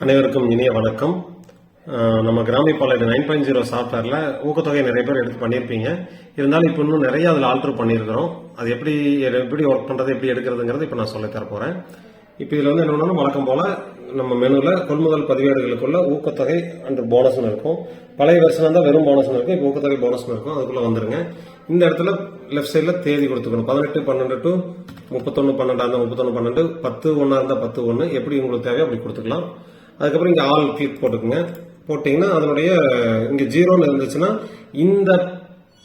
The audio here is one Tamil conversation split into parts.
அனைவருக்கும் இனிய வணக்கம். நம்ம கிராமி பாலட் 9.0 சாஃப்ட்வேர்ல ஊக்கத்தொகை நிறைய பேர் எடுத்து பண்ணியிருப்பீங்க. இருந்தாலும் இப்போ இன்னும் நிறைய அதில் ஆல்டர் பண்ணியிருக்கிறோம். அது எப்படி ஒர்க் பண்றது, எப்படி எடுக்கிறதுங்கிறது இப்போ நான் சொல்லி தர போறேன். இப்போ இதில் வந்து என்ன வழக்கம் போல நம்ம மெனுல கொள்முதல் பதிவேடுகளுக்குள்ள ஊக்கத்தொகை அண்ட் போனஸ்னு இருக்கும். பழைய வருஷம் தான் வெறும் போனஸ்னு இருக்கும், இப்போ ஊக்கத்தொகை போனஸ்னு இருக்கும். அதுக்குள்ள வந்துருங்க. இந்த இடத்துல லெஃப்ட் சைட்ல தேதி கொடுத்துக்கணும். 18/12 to 31/12 31/12 10/1 இருந்தா 10/1 எப்படி உங்களுக்கு தேவையோ அப்படி கொடுத்துக்கலாம். அதுக்கப்புறம் இங்க ஆல் கிளிக் போட்டுக்கோங்க. போட்டீங்கன்னா அதனுடைய இங்க 0 இருந்துச்சுன்னா இந்த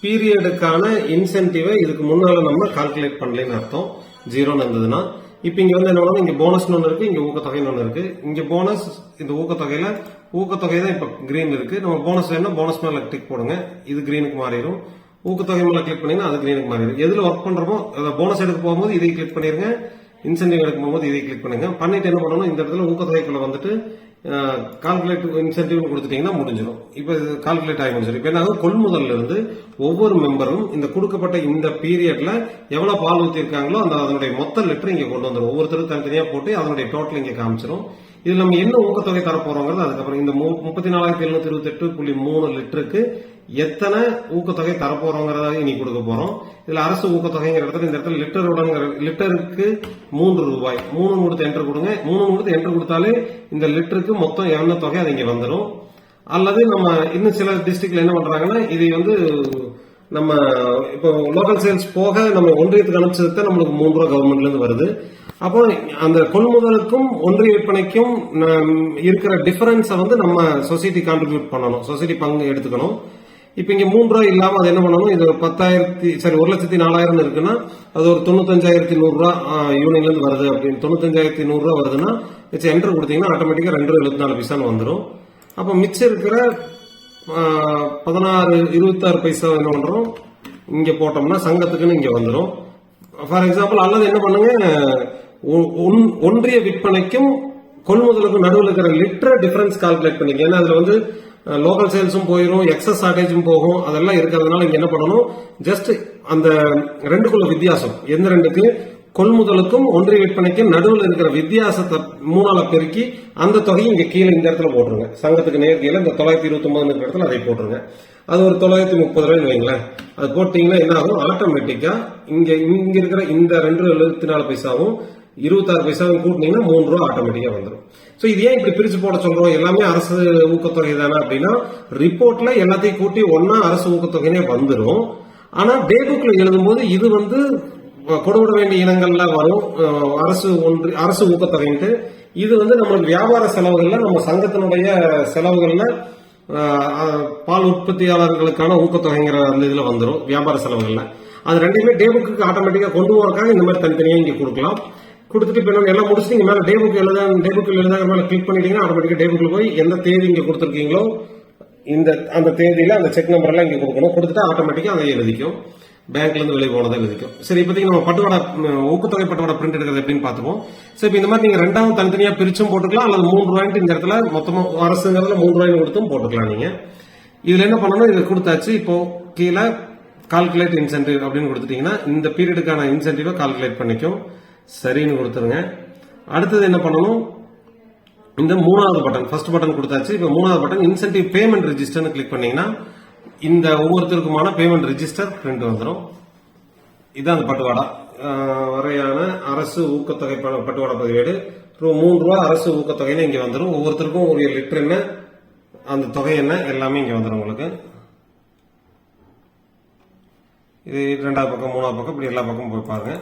பீரியடுக்கான இன்சென்டிவை இதுக்கு முன்னால நம்ம கால்குலேட் பண்ணலன்னு அர்த்தம். 0 இருந்ததுன்னா இப்ப இங்க வந்து என்ன இங்க போனஸ் ஒன்று இருக்கு, இங்க ஊக்கத்தொகை ஒன்று இருக்கு. இங்க போனஸ் இந்த ஊக்கத்தொகை தான் இப்ப கிரீன் இருக்கு. நம்ம போனஸ் வேணும், போனஸ் மேல டிக் போடுங்க. இது கிரீனுக்கு மாறிடும். ஊக்கத்தொகை மேல கிளிக் பண்ணீங்கன்னா அது கிரீனுக்கு மாறிடும். எதுல ஒர்க் பண்றோமோ போனஸ் எடுக்க போகும்போது இதை கிளிக் பண்ணிருங்க, இன்சென்டிவ் எடுக்கும் போது இதை கிளிக் பண்ணுங்க. பண்ணிட்டு என்ன பண்ணணும், இந்த இடத்துல ஊக்கத்தொகைக்குள்ள வந்துட்டு கால்குலேட் இன்சென்டிவ் கொடுத்துட்டீங்கன்னா முடிஞ்சிடும். இப்ப கால்குலேட் ஆகி முடிஞ்சிடும். இப்ப என்ன கொள்முதல்ல இருந்து ஒவ்வொரு மெம்பரும் இந்த கொடுக்கப்பட்ட இந்த பீரியட்ல எவ்வளவு பால் ஊத்திருக்காங்களோ அதனுடைய மொத்த லிட்டர் இங்க கொண்டு வந்துடும். ஒவ்வொருத்தரும் தனித்தனியா போட்டு அதனுடைய டோட்டல் இங்க காமிச்சிடும். இதுல நம்ம என்ன ஊக்கத்தொகை தர போறோங்கிறது அதுக்கப்புறம் இந்த 34,728.3 லிட்டருக்கு எத்தனை ஊக்கத்தொகை தரப்போறோங்கிறத இனி கொடுக்க போறோம். இதுல அரசு ஊக்கத்தொகைங்கிற இடத்துல இந்த இடத்துல லிட்டருக்கு 3 ரூபாய் 3 கொடுத்து என்டர் கொடுங்க. 3 கொடுத்து என்டர் கொடுத்தாலே இந்த லிட்டருக்கு மொத்தம் என்ன தொகை அது இங்க வந்துடும். அல்லது நம்ம இன்னும் சில டிஸ்ட்ரிக்ட்ல என்ன பண்றாங்கன்னா இது வந்து நம்ம இப்போ லோக்கல் சேல்ஸ் போக நம்ம ஒன்றியத்துக்கு அனுப்பிச்சது நம்மளுக்கு 3 ரூபாய் கவர்மெண்ட்ல இருந்து வருது. அப்போ அந்த கொள்முதலுக்கும் ஒன்றிய விற்பனைக்கும் இருக்கிற டிஃபரன்ஸை வந்து நம்ம சொசைட்டி கான்ட்ரிபியூட் பண்ணணும், சொசைட்டி பங்கு எடுத்துக்கணும். இப்ப இங்க 3 ரூபாய் இல்லாம அது என்ன பண்ணணும், இது 1,04,000 இருக்குன்னா அது ஒரு 95,100 ரூபாய் யூனியன்ல இருந்து வருது. அப்படின்னு 95,100 ரூபாய் வருதுன்னா என்டர் கொடுத்தீங்கன்னா ஆட்டோமேட்டிக்கா 2.74 பைசான்னு வந்துடும். அப்ப மிச்சம் இருக்கிற 16.26 பைசா என்ன பண்றோம், இங்க போட்டோம்னா சங்கத்துக்குன்னு இங்க வந்துடும். ஃபார் எக்ஸாம்பிள் அல்லது என்ன பண்ணுங்க, ஒன்றிய விற்பனைக்கும் கொள்முதலுக்கும் நடுவில் இருக்கிற லிட்டர் டிஃபரன்ஸ் கால்குலேட் பண்ணிக்க. ஏன்னா அதுல வந்து லோக்கல் சேல்ஸும் போயிடும், எக்ஸஸ் ஷார்டேஜும் போகும். அதெல்லாம் இருக்கிறதுனால இங்க என்ன பண்ணணும், ஜஸ்ட் அந்த ரெண்டுக்குள்ள வித்தியாசம் எந்த ரெண்டுக்கு கொள்முதலுக்கும் ஒன்றிய விற்பனைக்கும் நடுவில் இருக்கிற வித்தியாசத்தை 3ஆல பெருக்கி அந்த தொகையை இங்க கீழே இந்த இடத்துல போட்டுருங்க. சங்கத்துக்கு நேர் கீழே இந்த 929 இடத்துல அதை போட்டுருங்க. அது ஒரு 930 ரூபாய் வைங்களேன். அது போட்டீங்கன்னா என்ன ஆகும், ஆட்டோமேட்டிக்கா இங்க இருக்கிற இந்த 2.74 பைசாவும் 26 பைசாவும் கூட்டினீங்கன்னா 3 ரூபாய் ஆட்டோமேட்டிக்கா வந்துடும். சோ இது ஏன் இப்படி பிரிச்சு போட சொல்றோம், எல்லாமே அரசு ஊக்கத்தொகை தானே அப்படின்னா ரிப்போர்ட்ல எல்லாத்தையும் கூட்டி ஒன்னா அரசு ஊக்கத்தொகைனே வந்துடும். ஆனா டே புக்ல எழுதும் போது இது வந்து கொடுவிட வேண்டிய இனங்கள்ல வரும் அரசு ஊக்கத்தொகைன்ட்டு. இது வந்து நம்மளுக்கு வியாபார செலவுகள்ல நம்ம சங்கத்தினுடைய செலவுகள்ல பால் உற்பத்தியாளர்களுக்கான ஊக்கத்தொகைங்கிற அந்த இதுல வந்துடும் வியாபார செலவுகள்ல. அது ரெண்டையுமே டே புக்கு ஆட்டோமேட்டிக்கா கொண்டு போறதுக்காக இந்த மாதிரி தனித்தனியா இங்க கொடுக்கலாம். கொடுத்துட்டு இப்ப எல்லாம் முடிச்சுட்டு இங்க மேல டே புக் எழுதாங்க மேல கிளிக் பண்ணிட்டீங்கன்னா ஆட்டோமேட்டிக்கா டே புக்ல போய் எந்த தேதி இங்க கொடுத்துருக்கீங்களோ அந்த தேதியில அந்த செக் நம்பர் எல்லாம் இங்க கொடுக்கணும். கொடுத்துட்டு ஆட்டோமேட்டிக்கா அதை எழுதிக்கும், பேங்க்ல இருந்து வெளியே போனதை எழுதிக்கும். சரி, இப்போதைக்கு நம்ம பட்டுவாடா ஊக்கத்தொகை பட்டுவாடா பிரிண்ட் எடுக்கிறது எப்படின்னு பாத்துப்போம். சரி, இப்ப இந்த மாதிரி நீங்க ரெண்டாவது தனித்தனியா பிரிச்சும் போட்டுக்கலாம், அல்லது 3 ரூபாய்ட்டு இந்த இடத்துல மொத்தமா அரசுங்கிறதுல 3 ரூபாய் கொடுத்தும் போட்டுக்கலாம். நீங்க இதுல என்ன பண்ணணும், இதை கொடுத்தாச்சு. இப்போ கீழே கால்குலேட் இன்சென்டிவ் அப்படின்னு கொடுத்துட்டீங்கன்னா இந்த பீரியடுக்கான இன்சென்டிவ் கால்குலேட் பண்ணிக்கும். சரின்னு கொடுத்துருங்க. அடுத்தது என்ன பண்ணணும், இந்த 3வது பட்டன் ஃபர்ஸ்ட் பட்டன் கொடுத்தாச்சு. இப்ப 3வது பட்டன் இன்சென்டிவ் பேமெண்ட் ரெஜிஸ்டர்னு கிளிக் பண்ணீங்கன்னா இந்த ஒவ்வொருத்தருக்குமான பேமெண்ட் ரெஜிஸ்டர் பிரிண்ட் வந்துடும். இதுதான் அந்த பட்டுவாடா வரையான அரசு ஊக்கத்தொகை பட்டுவாடா பதிவேடு. 3 ரூபாய் அரசு ஊக்கத்தொகைன்னு இங்க வந்துடும். ஒவ்வொருத்தருக்கும் ஒரு லிட்டர் என்ன, அந்த தொகை என்ன, எல்லாமே இங்க வந்துடும் உங்களுக்கு. இது 2வது பக்கம் 3வது பக்கம் இப்படி எல்லா பக்கமும் போய் பாருங்க.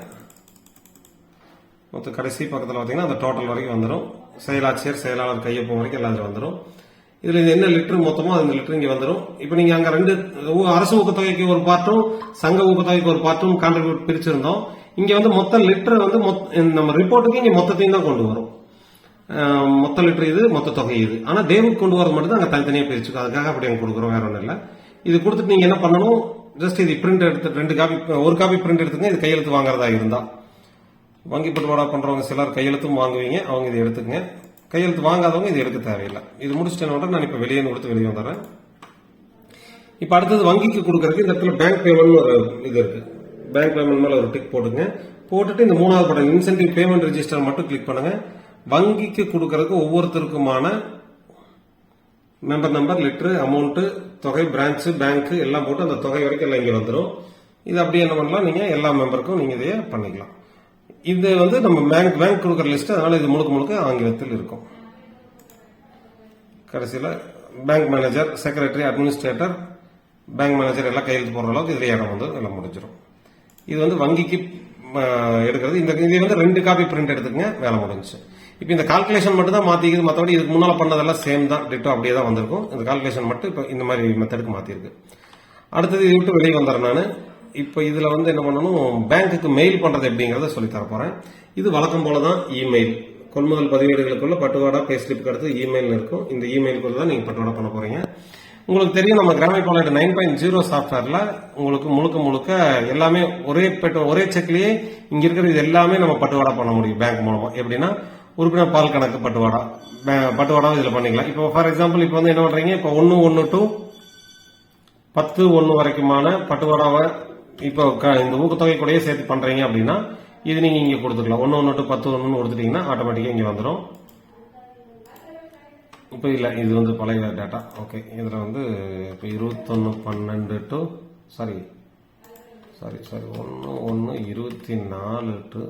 மொத்தம் கடைசி பக்கத்தில் பார்த்தீங்கன்னா அந்த டோட்டல் வரைக்கும் வந்துடும். செயலாட்சியர் செயலாளர் கையொப்பம் வரைக்கும் எல்லாரும் வந்துடும். இதுல என்ன லிட்டர் மொத்தமோ அந்த லிட்டர் இங்க வந்துடும். இப்ப நீங்க அங்க 2 அரசு ஊக்கத்தொகைக்கு ஒரு பார்ட்டும் சங்க ஊக்கத்தொகைக்கு ஒரு பார்ட்டும் கான்ட்ரிபியூட் பிரிச்சிருந்தோம். இங்க வந்து மொத்த லிட்டர் வந்து நம்ம ரிப்போர்ட்டுக்கு இங்க மொத்தத்தையும் தான் கொண்டு வரும். மொத்த லிட்டர் இது, மொத்த தொகை இது. ஆனா டேவுக்கு கொண்டு வரது மட்டும் தான் அங்க தனித்தனியா பிரிச்சுக்கோ. அதுக்காக அப்படி அங்க கொடுக்குறோம், வேற ஒன்றும் இல்ல. இது கொடுத்துட்டு நீங்க என்ன பண்ணணும், ஜஸ்ட் இது பிரிண்ட் எடுத்து 2 காப்பி, ஒரு காப்பி பிரிண்ட் எடுத்துங்க. இது கையெழுத்து வாங்குறதா இருந்தா வங்கி பட்டுவாடா பண்றவங்க சிலர் கையெழுத்தும் வாங்குவீங்க, அவங்க இதை எடுத்துக்கங்க. கையெழுத்து வாங்காதவங்க இது எடுக்க தேவையில்லை. இது முடிச்சுட்டேன், நான் இப்ப வெளியே கொடுத்து வெளியே வந்துடுறேன். இப்ப அடுத்தது வங்கிக்கு கொடுக்கறதுக்கு இந்த இடத்துல பேங்க் பேமெண்ட் ஒரு இது இருக்கு. பேங்க் பேமெண்ட் மேல ஒரு டிக் போட்டுங்க. போட்டுட்டு இந்த 3வது பட்டன் இன்சென்டிவ் பேமெண்ட் ரெஜிஸ்டர் மட்டும் கிளிக் பண்ணுங்க. வங்கிக்கு கொடுக்கறதுக்கு ஒவ்வொருத்தருக்குமான மெம்பர் நம்பர், லிட்டரு, அமௌண்ட், தொகை, பிரான்ச், பேங்க் எல்லாம் போட்டு அந்த தொகை வரைக்கும் எல்லாம் இங்க வந்துடும். இது அப்படி என்ன பண்ணலாம், நீங்க எல்லா மெம்பருக்கும் நீங்க இதையே பண்ணிக்கலாம். இது வந்து நம்ம பேங்க் கொடுக்குற லிஸ்ட், அதனால இது முழுக்க முழுக்க ஆங்கிலத்தில் இருக்கும். கடைசியில bank manager, secretary, administrator, bank manager எல்லாம் கையெழுத்து போடுற அளவுக்கு இதுல இடம் வந்து எல்லாம் முடிஞ்சிடும். இது வந்து வங்கிக்கு எடுக்கிறது. இது வந்து 2 காப்பி பிரிண்ட் எடுத்துக்கங்க, வேலை முடிஞ்சு. இப்போ இந்த கால்குலேஷன் மட்டும் தான் மாத்திக்குது, மற்றபடி இதுக்கு முன்னால பண்ணதெல்லாம் சேம் தான், டிட்டோ அப்படியே தான் வந்திருக்கும். இந்த கால்குலேஷன் மட்டும் இப்போ இந்த மாதிரி மெத்தடுக்கு மாத்திருக்கு. அடுத்தது இதை விட்டு வெளியே வந்துடுறேன் நான். இப்போ இதுல வந்து என்ன பண்ணணும், பேங்க்குக்கு மெயில் பண்றது எப்படிங்கறத சொல்லி தர போறேன். இது வழக்கம் போலதான் இமெயில். கொள்முதல் பதிவேடுகளுக்குள்ள பட்டுவாடா பேஸ்லிப்புக்கு அடுத்து இமெயில் இருக்கும். இந்த இமெயிலுக்குள்ள தான் நீங்க பட்டுவாடா பண்ண போறீங்க. உங்களுக்கு தெரியும், நம்ம கிராமிக் வாலெட் 9.0 சாஃப்ட்வேர்ல உங்களுக்கு முழுக்க எல்லாமே ஒரே செக்லயே இங்க இருக்கிற இது எல்லாமே நம்ம பட்டுவாடா பண்ண முடியும் பேங்க் மூலமா. எப்படின்னா, உறுப்பினர் பால் கணக்கு பட்டுவாடா இதுல பண்ணிக்கலாம். இப்போ ஃபார் எக்ஸாம்பிள் இப்போ வந்து என்ன பண்றீங்க, இப்போ 1 to 10 வரைக்குமான பட்டுவாடாவை இப்போ இந்த ஊக்கத்தொகை கூடயே சேர்த்து பண்றீங்க அப்படின்னா இது நீங்க இங்க கொடுத்துக்கலாம். 1 to 10 கொடுத்துட்டீங்கன்னா ஆட்டோமேட்டிக்கா இங்க வந்துடும். இப்போ இல்ல, இது வந்து பழைய டேட்டா. ஓகே, இதுல வந்து இப்போ 21/12 to 1/24 to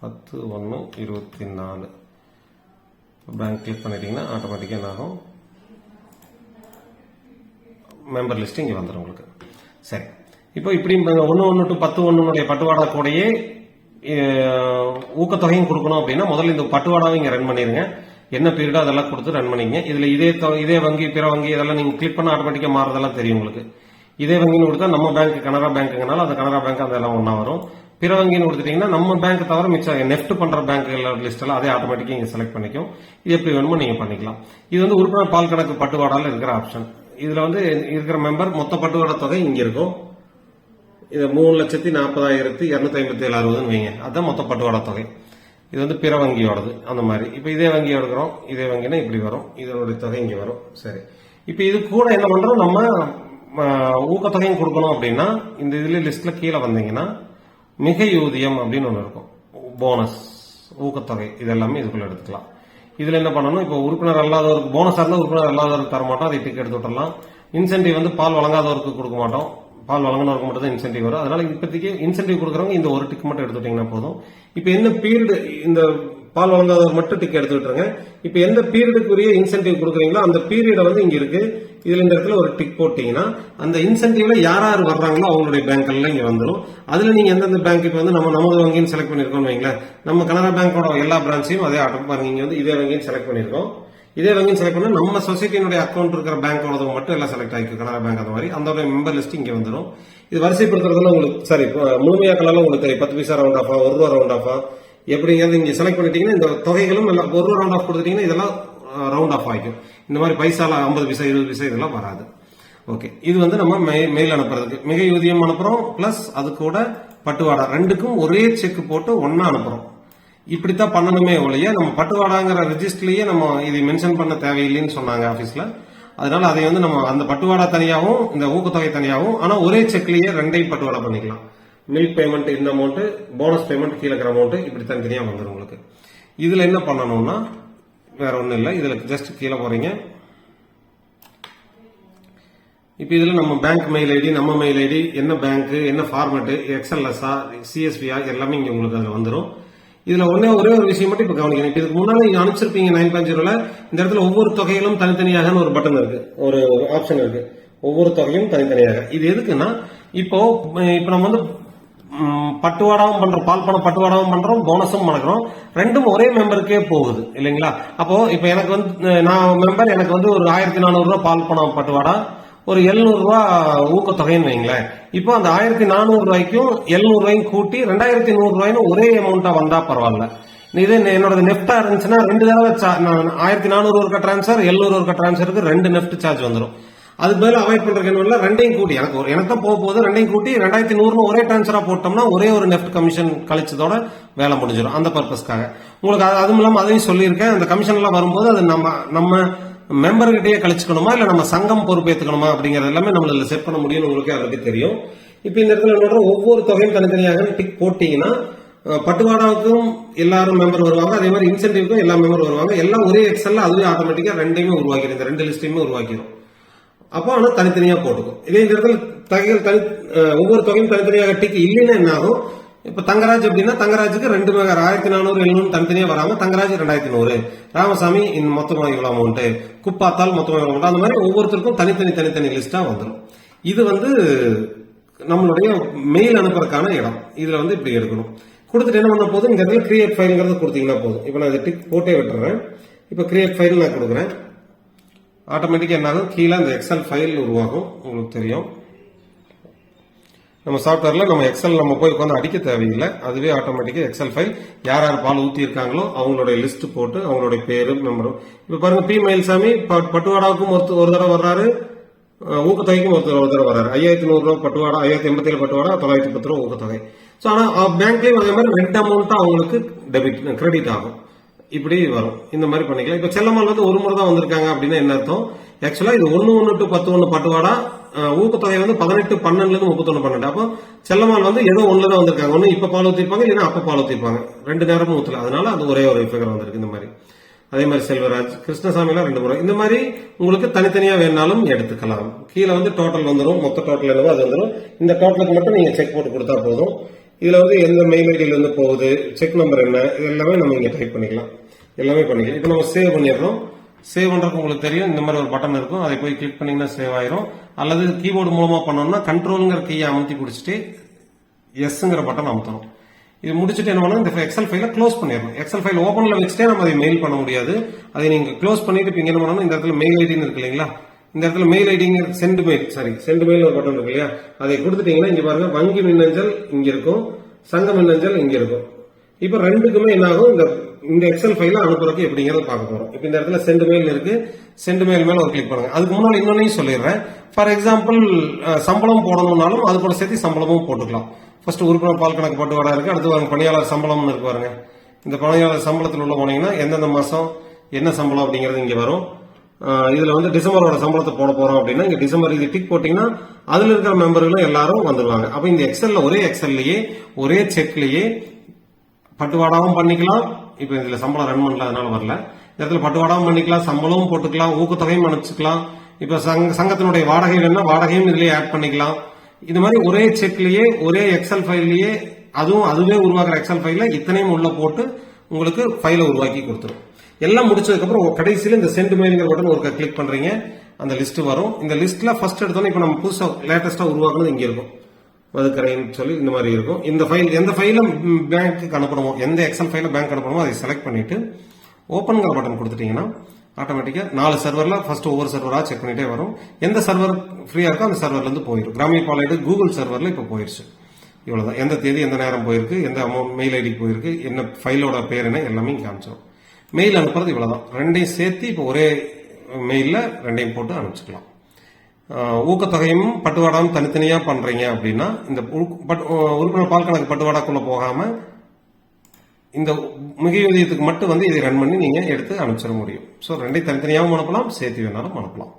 10/1/24 பேங்க் கிளிக் பண்ணிட்டீங்கன்னா ஆட்டோமேட்டிக்கா என்ன ஆகும், மெம்பர் லிஸ்ட் இங்க வந்துடும் உங்களுக்கு. சரி, இப்போ இப்படி 1 to 10 பட்டுவாடா கூடயே ஊக்கத்தொகையும் கொடுக்கணும் அப்படின்னா முதல்ல இந்த பட்டுவாடாவை இங்க ரன் பண்ணிருங்க. என்ன பீரியடோ அதெல்லாம் கொடுத்து ரன் பண்ணிங்க. இதுல இதே வங்கி, பிற வங்கி இதெல்லாம் நீங்க கிளிக் பண்ண ஆட்டோமேட்டிக்கா மாறதெல்லாம் தெரியும் உங்களுக்கு. இதே வங்கின்னு கொடுத்தா நம்ம பேங்க் கனரா பேங்க்னால அந்த கனரா பேங்க் அதெல்லாம் ஒன்னா வரும். பிற வங்கின்னு கொடுத்துட்டீங்கன்னா நம்ம பேங்க் தவிர மிச்சம் நெஃப்ட் பண்ற பேங்க் லிஸ்ட் எல்லாம் அதே ஆட்டோமேட்டிக்கா இங்க செலக்ட் பண்ணிக்கும். இது எப்படி வேணுமோ நீங்க பண்ணிக்கலாம். இது வந்து உறுப்பினர் பால் கணக்கு பட்டுவாடால இருக்கிற ஆப்ஷன். இதுல வந்து இருக்கிற மெம்பர் மொத்த பட்டுவாடா தொகை இங்க இருக்கும். இது 3,40,257.60 வைங்க, அதுதான் மொத்த பட்டுவாடா தொகை. இது வந்து பிற வங்கியோடது அந்த மாதிரி. இப்ப இதே வங்கி எடுக்கிறோம், இதே வங்கினா இப்படி வரும், இதனுடைய தொகை இங்க வரும். சரி, இப்ப இது கூட என்ன பண்றோம், நம்ம ஊக்கத்தொகையும் கொடுக்கணும் அப்படின்னா இந்த இதுல லிஸ்ட்ல கீழே வந்தீங்கன்னா மிகை ஊதியம் அப்படின்னு ஒண்ணு இருக்கும், போனஸ், ஊக்கத்தொகை, இதெல்லாமே இதுக்குள்ள எடுத்துக்கலாம். இதுல என்ன பண்ணணும், இப்போ உறுப்பினர் அல்லாதவருக்கு போனஸா இருந்தா உறுப்பினர் அல்லாதவருக்கு தர மாட்டோம், அதை டிக்கெட் எடுத்து விட்டுறலாம். இன்சென்டிவ் வந்து பால் வழங்காதவருக்கு கொடுக்க மாட்டோம், பால் வழங்கினவருக்கு மட்டும் தான் இன்சென்டிவ் வரும். அதனால இப்போதைக்கு இன்சென்டிவ் கொடுக்குறவங்க இந்த ஒரு டிக் மட்டும் எடுத்துட்டீங்கன்னா போதும். இப்போ என்ன பீரியட், இந்த பால் வழங்காதவர் மட்டும் டிக் எடுத்து விட்டுருங்க. இப்போ எந்த பீரியடுக்குரிய இன்சென்டிவ் கொடுக்குறீங்களோ அந்த பீரியட வந்து இங்க இருக்கு. இதுல இந்த இடத்துல ஒரு டிக் போட்டீங்கன்னா அந்த இன்சென்டிவ்ல யார் வர்றாங்களோ அவங்களுடைய பேங்க்ல இங்க வந்துடும். அதுல நீங்க எந்தெந்த பேங்க் இப்போ வந்து நம்ம நமது வங்கின்னு செலக்ட் பண்ணிருக்கோம் வைங்களேன், நம்ம கனரா பேங்கோட எல்லா பிரான்ச்சையும் அதே ஆட்டோ பாருங்க, இங்க வந்து இதே வங்கின்னு செலக்ட் பண்ணிருக்கோம். இதே வங்கின்னு செலக்ட் பண்ணா நம்ம சொசைட்டியினுடைய அக்கௌண்ட் இருக்கிற பேங்கோட மட்டும் எல்லாம் செலக்ட் ஆகிக்கும், கனரா பேங்க் அந்த மாதிரி. அந்த மெம்பர் லிஸ்ட் இங்க வந்துடும். இது வரிசைப்படுத்துறதுல உங்களுக்கு சரி முழுமையாக்கலாலும் உங்களுக்கு 10 பைசா ரவுண்ட் ஆஃபா, 1 ரூபா ரவுண்ட் ஆஃபா எப்படிங்கிறது இங்க செலக்ட் பண்ணிட்டீங்கன்னா இந்த தொகைகளும் எல்லாம் 1 ரூபா ரவுண்ட் ஆஃப் கொடுத்துட்டீங்கன்னா இதெல்லாம் ரவுண்ட் ஆஃப் ஆகிக்கும். இந்த மாதிரி பைசால 50 பைசா 20 பைசா இதெல்லாம் வராது. ஓகே, இது வந்து நம்ம மெயில் அனுப்புறதுக்கு மிகை ஊதியம் அனுப்புறோம், பிளஸ் அது கூட பட்டுவாடா ரெண்டுக்கும் ஒரே செக் போட்டு ஒன்னா அனுப்புறோம். இப்படித்தான் பண்ணணுமே ஒழிய நம்ம பட்டுவாடாங்கிற ரெஜிஸ்டர்லயே நம்ம இதை மென்ஷன் பண்ண தேவையில்லைன்னு சொன்னாங்க ஆபீஸ்ல. அதனால அதை வந்து நம்ம அந்த பட்டுவாடா தனியாகவும் இந்த ஊக்கத்தொகை தனியாகவும், ஆனா ஒரே செக்லயே ரெண்டையும் பட்டுவாடா பண்ணிக்கலாம். மில்க் பேமெண்ட் இந்த அமௌண்ட், போனஸ் பேமெண்ட் கீழே இருக்கிற அமௌண்ட் இப்படி தனித்தனியா வந்துடும் உங்களுக்கு. இதுல என்ன பண்ணணும்னா வேற ஒண்ணும் இல்லை, இதுல ஜஸ்ட் கீழே போறீங்க. இப்ப இதுல நம்ம பேங்க் மெயில் ஐடி, நம்ம மெயில் ஐடி, என்ன பேங்க், என்ன ஃபார்மேட், எக்ஸ்எல்எஸ்ஆ, சிஎஸ்பிஆ எல்லாமே இங்க உங்களுக்கு அதுல வந்துடும். இதுல ஒரே ஒரு விஷயம் மட்டும் இப்ப கவனிக்கணும். இப்ப இதுக்கு முன்னாடி நீங்க அனுப்பிச்சிருப்பீங்க 9.0ல இந்த இடத்துல ஒவ்வொரு தொகையிலும் தனித்தனியாக ஒரு பட்டன் இருக்கு, ஒரு ஆப்ஷன் இருக்கு, ஒவ்வொரு தொகையும் தனித்தனியாக. இது எதுக்குன்னா இப்போ நம்ம வந்து பட்டுவாடாவும் பண்றோம், பால் பணம் பட்டுவாடாவும் பண்றோம், போனஸும் பண்றோம், ரெண்டும் ஒரே மெம்பருக்கே போகுது இல்லைங்களா. அப்போ இப்ப எனக்கு வந்து நான் மெம்பர், எனக்கு வந்து ஒரு 1,400 ரூபாய் பால் பணம் பட்டுவாடா, ஒரு 700 ரூபாய் ஊக்கத்தொகைன்னு வைங்களேன். இப்போ அந்த 1,400 ரூபாய்க்கும் 700 ரூபாயும் கூட்டி 2,100 ரூபாய்னு ஒரே அமௌண்டா வந்தா பரவாயில்ல. இதே என்னோட நெஃப்டா இருந்துச்சுன்னா 2 தடவை 1,400 இருக்க டிரான்ஸ்பர், 700 இருக்க டிரான்ஸ்பருக்கு 2 நெஃப்ட் சார்ஜ் வந்துடும். அதுக்கு மேல அவாய்ட் பண்றதுக்கு என்ன, ரெண்டையும் கூட்டி எனக்கு தான் போகுது, ரெண்டையும் கூட்டி 2,100 ஒரே டிரான்ஸ்பரா போட்டோம்னா ஒரே ஒரு நெஃப்ட் கமிஷன் கழிச்சதோட வேலை முடிஞ்சிடும். அந்த பர்பஸ்க்காக உங்களுக்கு அதுவும் இல்லாம அதையும் சொல்லியிருக்கேன். அந்த கமிஷன் எல்லாம் வரும்போது அது நம்ம மெம்பர்கிட்டயே கழிச்சுக்கணுமா இல்ல நம்ம சங்கம் பொறுப்பேற்றுக்கணுமா அப்படிங்கறது எல்லாமே நம்மளால செட் பண்ண முடியும்னு உங்களுக்கு ஆல்ரெடி தெரியும். இப்ப இந்த இடத்துல ஒவ்வொரு தொகையும் தனித்தனியாக டிக் போட்டீங்கன்னா பட்டுவாடாவுக்கும் எல்லாரும் மெம்பர் வருவாங்க, அதே மாதிரி இன்சென்டிவ்க்கும் எல்லா மெம்பர் வருவாங்க. எல்லாம் ஒரே எக்ஸல்ல அதுவே ஆட்டோமேட்டிக்கா ரெண்டையுமே உருவாக்கிடும், இந்த 2 லிஸ்டையுமே உருவாக்கிடும். அப்போ ஆனா தனித்தனியா போட்டுக்கும். இதே இந்த இடத்துல தொகைகள் ஒவ்வொரு தொகையும் தனித்தனியாக டிக் இல்லைன்னா என்ன ஆகும்? இப்ப தங்கராஜ் அப்படின்னா தங்கராஜுக்கு 2 மெகா 1400 700 தனித்தனியா வராங்க. தங்கராஜ் 2100, ராமசாமி மொத்தமா இவ்வளவு அமௌண்ட், குப்பாத்தால் மொத்தமா இவ்வளவு அமௌண்ட், அந்த மாதிரி ஒவ்வொருத்தருக்கும் தனித்தனி லிஸ்டா வந்துடும். இது நம்மளுடைய மெயில் அனுப்புறதுக்கான இடம். இதுல இப்படி எடுக்கணும். கொடுத்துட்டு என்ன பண்ண போதும், இந்த இடத்துல கிரியேட் ஃபைல்ங்கிறது கொடுத்தீங்கன்னா போதும். இப்ப நான் இதை டிக் போட்டே விட்டுறேன். இப்ப கிரியேட் ஃபைல் நான் கொடுக்குறேன். ஆட்டோமேட்டிக்கா என்ன ஆகும், கீழே இந்த எக்ஸல் ஃபைல் உருவாகும். உங்களுக்கு தெரியும், நம்ம சாஃப்ட்வேர்ல நம்ம எக்ஸல் நம்ம போய் உட்காந்து அடிக்க தேவையில்லை, அதுவே ஆட்டோமேட்டிக்கா எக்ஸல் ஃபைல் யார் யார் பால் ஊத்தி இருக்காங்களோ அவங்களுடைய லிஸ்ட் போட்டு அவங்களுடைய பேரு மெம்பரும். இப்ப பாருங்க, பி மயில்சாமி பட்டுவாடாவுக்கும் ஒரு தடவை வர்றாரு, ஊக்கத்தொகைக்கும் ஒரு தடவை வர்றாரு. 5100 ரூபாய் பட்டுவாடா, 5087 பட்டுவாடா, 910 ரூபாய் ஊக்கத்தொகை. சோ ஆனா பேங்க்லயும் அதே மாதிரி 2 அமௌண்ட் அவங்களுக்கு கிரெடிட் ஆகும். இப்படி வரும். இந்த மாதிரி பண்ணிக்கலாம். இப்ப செல்லம்மாள் ஒரு முறை தான் வந்திருக்காங்க அப்படின்னா என்ன அர்த்தம்? ஆக்சுவலா இது 1-1 to 10-1 பட்டுவாடா, ஊக்கத்தொகை 18-12 31-12. அப்போ செல்லம்மாள் ஏதோ ஒண்ணுல தான் வந்திருக்காங்க. ஒண்ணு இப்ப பால் ஊத்திருப்பாங்க, இல்லைன்னா அப்ப பால் ஊத்திருப்பாங்க, 2 நேரமும் ஊத்தல. அதனால அது ஒரே ஒரு ஃபிகர் வந்திருக்கு. இந்த மாதிரி அதே மாதிரி செல்வராஜ், கிருஷ்ணசாமி எல்லாம் 2 முறை. இந்த மாதிரி உங்களுக்கு தனித்தனியா வேணாலும் எடுத்துக்கலாம். கீழே டோட்டல் வந்துடும், மொத்த டோட்டல் என்னவோ அது வந்துடும். இந்த டோட்டலுக்கு மட்டும் நீங்க செக் போட்டு கொடுத்தா போதும். இதுல எந்த மெயில் ஐடியில இருந்து போகுது, செக் நம்பர் என்ன, இது எல்லாமே நம்ம இங்க டைப் பண்ணிக்கலாம், எல்லாமே பண்ணிக்கலாம். இப்போ நம்ம சேவ் பண்ணிடுறோம். சேவ் பண்றதுக்கு உங்களுக்கு தெரியும், இந்த மாதிரி ஒரு பட்டன் இருக்கும், அதை போய் கிளிக் பண்ணீங்கன்னா சேவ் ஆயிரும். அல்லது கீபோர்டு மூலமா பண்ணோம்னா கண்ட்ரோல்ங்கிற கீயை அமுத்தி பிடிச்சிட்டு எஸ்ங்கிற பட்டன் அமுத்தணும். இது முடிச்சுட்டு என்ன பண்ணணும், இந்த எக்ஸல் ஃபைல க்ளோஸ் பண்ணிடணும். எக்ஸல் ஃபைல் ஓபன்ல வச்சுட்டே நம்ம அதை மெயில் பண்ண முடியாது. அதை நீங்க க்ளோஸ் பண்ணிட்டு இப்ப என்ன பண்ணணும், இந்த இடத்துல மெயில் ஐடின்னு இருக்கு இல்லைங்களா, இந்த இடத்துல மெயில் ஐடிங்க சென்ட் மெயில் ஒரு பட்டன் இருக்கு இல்லையா, அதை கொடுத்துட்டீங்கன்னா இங்க பாருங்க, வங்கி மின்னஞ்சல் இங்க இருக்கும், சங்க மின்னஞ்சல் இங்க இருக்கும். இப்ப ரெண்டுக்குமே என்ன ஆகும், இந்த எக்ஸல் ஃபைல அனுப்புறதுக்கு எப்படிங்கறத பார்க்க போறோம். இப்ப இந்த இடத்துல சென்ட் மெயில் இருக்கு, சென்ட் மெயில் மேல ஒரு கிளிக் பண்ணுங்க. அதுக்கு முன்னாடி இன்னொன்னையும் சொல்லிடுறேன். ஃபார் எக்ஸாம்பிள் சம்பளம் போடணும்னாலும் அது கூட சேர்த்து சம்பளமும் போட்டுக்கலாம். ஃபர்ஸ்ட் உறுப்பினர் பால் கணக்கு பட்டுவாடா இருக்கு, அடுத்து பணியாளர் சம்பளம்னு இருக்கு பாருங்க. இந்த பணியாளர் சம்பளத்தில் உள்ள போனீங்கன்னா எந்தெந்த மாசம் என்ன சம்பளம் அப்படிங்கிறது இங்க வரும். இதுல டிசம்பரோட சம்பளத்தை போட போறோம் அப்படின்னா இங்க டிசம்பர் இது டிக் போட்டீங்கன்னா அதுல இருக்கிற மெம்பர்களும் எல்லாரும் வந்துருவாங்க. அப்ப இந்த எக்ஸல்ல ஒரே எக்ஸல்லயே ஒரே செக்லயே பட்டுவாடாவும் பண்ணிக்கலாம். இப்ப இதுல சம்பளம் ரன் பண்ணல, அதனால வரல. இந்த இடத்துல பட்டுவாடாவும் பண்ணிக்கலாம், சம்பளமும் போட்டுக்கலாம், ஊக்கத்தொகையும் அனுப்பிச்சுக்கலாம். இப்ப சங்கத்தினுடைய வாடகை வேணும்னா வாடகையும் இதுலயே ஆட் பண்ணிக்கலாம். இது மாதிரி ஒரே செக்லயே ஒரே எக்ஸல் ஃபைல்லயே அதுவே உருவாக்குற எக்ஸல் ஃபைல்ல இத்தனையும் உள்ள போட்டு உங்களுக்கு ஃபைலை உருவாக்கி கொடுத்துரும். எல்லாம் முடிச்சதுக்கு அப்புறம் கடைசியில இந்த சென்ட் மெயில்ங்கிற பட்டன் ஒரு கிளிக் பண்றீங்க, அந்த லிஸ்ட் வரும். இந்த லிஸ்ட்ல ஃபர்ஸ்ட் எடுத்தோம் இப்ப நம்ம புதுசா லேட்டஸ்டா உருவாக்குனது இங்க இருக்கும், மதுக்கரைன்னு சொல்லி இந்த மாதிரி இருக்கும். இந்த ஃபைல் எந்த ஃபைல பேங்க்கு அனுப்பணுமோ, எந்த எக்ஸல் ஃபைல பேங்க் அனுப்பணுமோ அதை செலக்ட் பண்ணிட்டு ஓபன்ங்கிற பட்டன் கொடுத்துட்டீங்கன்னா ஆட்டோமேட்டிக்கா 4 சர்வர்ல ஃபர்ஸ்ட் ஒவ்வொரு சர்வரா செக் பண்ணிட்டே வரும். எந்த சர்வர் ஃப்ரீயா இருக்கோ அந்த சர்வர்ல இருந்து போயிடும். கிராமிய பால் கூகுள் சர்வர்ல இப்ப போயிருச்சு. இவ்வளவுதான். எந்த தேதி எந்த நேரம் போயிருக்கு, எந்த அமௌண்ட் மெயில் ஐடிக்கு போயிருக்கு, என்ன ஃபைலோட பேர் என்ன எல்லாமே காமிச்சிடும். மெயில் அனுப்புறது இவ்வளவுதான். ரெண்டையும் சேர்த்து இப்போ ஒரே மெயில்ல ரெண்டையும் போட்டு அனுப்பிச்சுக்கலாம். ஊக்கத்தொகையும் பட்டுவாடாவும் தனித்தனியா பண்றீங்க அப்படின்னா இந்த உறுப்பினர் பால் கணக்கு பட்டுவாடாக்குள்ள போகாம இந்த மிகையூதியத்துக்கு மட்டும் இதை ரன் பண்ணி நீங்க எடுத்து அனுப்பிச்சிட முடியும். ஸோ ரெண்டையும் தனித்தனியாகவும் அனுப்பலாம், சேர்த்து வேணாலும் அனுப்பலாம்,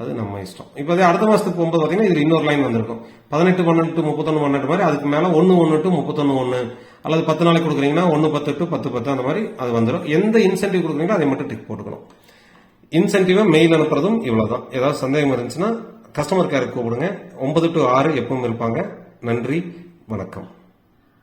அது நம்ம இஷ்டம். இப்போ அடுத்த மாசத்துக்கு போகும்போது பாத்தீங்கன்னா இதுல இன்னொரு லைன் வந்திருக்கும், 18-12 to 31-12 மாதிரி. அதுக்கு மேல 1-1 to 31-1 அல்லது 10 நாளைக்கு கொடுக்குறீங்கன்னா 1-10 to 10-10 அந்த மாதிரி அது வந்துடும். எந்த இன்சென்டிவ் கொடுக்குறீங்களோ அதை மட்டும் டிக் போட்டுக்கணும். இன்சென்டிவா மெயில் அனுப்புறதும் இவ்வளவுதான். ஏதாவது சந்தேகம் இருந்துச்சுன்னா கஸ்டமர் கேருக்கு கூப்பிடுங்க. 9 to 6 எப்பவும் இருப்பாங்க. நன்றி, வணக்கம்.